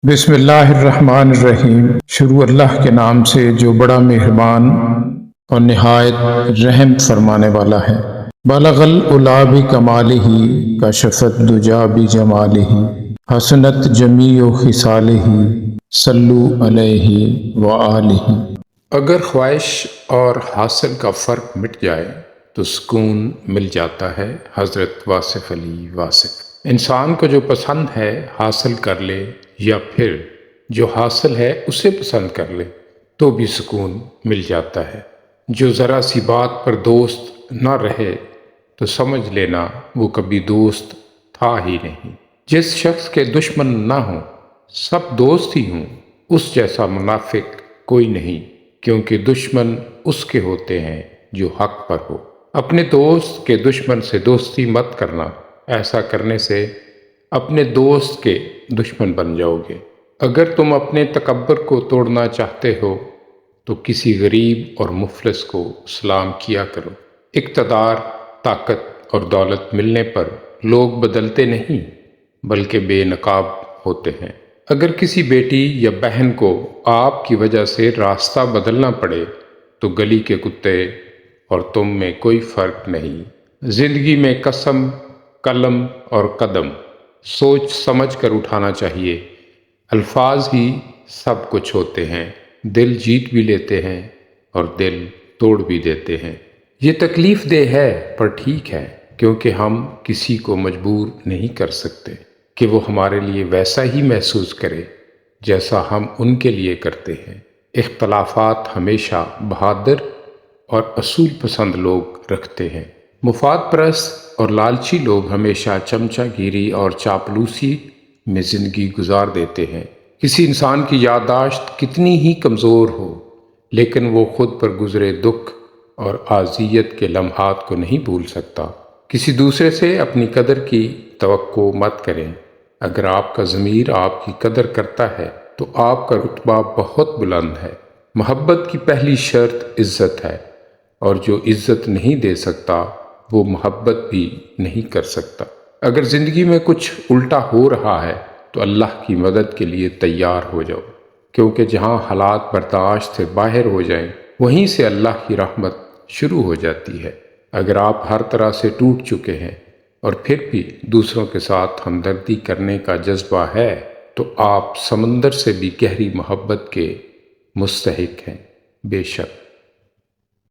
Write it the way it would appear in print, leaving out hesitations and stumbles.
بسم اللہ الرحمن الرحیم۔ شروع اللہ کے نام سے جو بڑا مہربان اور نہایت رحم فرمانے والا ہے۔ بلغ العلا بکمالہ، کشف الدجی بجمالہ، حسنت جمیع خصالہ، صلو علیہ وآلہ۔ اگر خواہش اور حاصل کا فرق مٹ جائے تو سکون مل جاتا ہے۔ حضرت واصف علی واصف۔ انسان کو جو پسند ہے حاصل کر لے، یا پھر جو حاصل ہے اسے پسند کر لے تو بھی سکون مل جاتا ہے۔ جو ذرا سی بات پر دوست نہ رہے تو سمجھ لینا وہ کبھی دوست تھا ہی نہیں۔ جس شخص کے دشمن نہ ہوں، سب دوست ہی ہوں، اس جیسا منافق کوئی نہیں، کیونکہ دشمن اس کے ہوتے ہیں جو حق پر ہو۔ اپنے دوست کے دشمن سے دوستی مت کرنا، ایسا کرنے سے اپنے دوست کے دشمن بن جاؤ گے۔ اگر تم اپنے تکبر کو توڑنا چاہتے ہو تو کسی غریب اور مفلس کو سلام کیا کرو۔ اقتدار، طاقت اور دولت ملنے پر لوگ بدلتے نہیں بلکہ بے نقاب ہوتے ہیں۔ اگر کسی بیٹی یا بہن کو آپ کی وجہ سے راستہ بدلنا پڑے تو گلی کے کتے اور تم میں کوئی فرق نہیں۔ زندگی میں قسم، قلم اور قدم سوچ سمجھ کر اٹھانا چاہیے۔ الفاظ ہی سب کچھ ہوتے ہیں، دل جیت بھی لیتے ہیں اور دل توڑ بھی دیتے ہیں۔ یہ تکلیف دہ ہے پر ٹھیک ہے، کیونکہ ہم کسی کو مجبور نہیں کر سکتے کہ وہ ہمارے لیے ویسا ہی محسوس کرے جیسا ہم ان کے لیے کرتے ہیں۔ اختلافات ہمیشہ بہادر اور اصول پسند لوگ رکھتے ہیں۔ مفاد پرست اور لالچی لوگ ہمیشہ چمچہ گیری اور چاپلوسی میں زندگی گزار دیتے ہیں۔ کسی انسان کی یادداشت کتنی ہی کمزور ہو لیکن وہ خود پر گزرے دکھ اور اذیت کے لمحات کو نہیں بھول سکتا۔ کسی دوسرے سے اپنی قدر کی توقع مت کریں۔ اگر آپ کا ضمیر آپ کی قدر کرتا ہے تو آپ کا رتبہ بہت بلند ہے۔ محبت کی پہلی شرط عزت ہے، اور جو عزت نہیں دے سکتا وہ محبت بھی نہیں کر سکتا۔ اگر زندگی میں کچھ الٹا ہو رہا ہے تو اللہ کی مدد کے لیے تیار ہو جاؤ، کیونکہ جہاں حالات برداشت سے باہر ہو جائیں وہیں سے اللہ کی رحمت شروع ہو جاتی ہے۔ اگر آپ ہر طرح سے ٹوٹ چکے ہیں اور پھر بھی دوسروں کے ساتھ ہمدردی کرنے کا جذبہ ہے تو آپ سمندر سے بھی گہری محبت کے مستحق ہیں۔ بے شک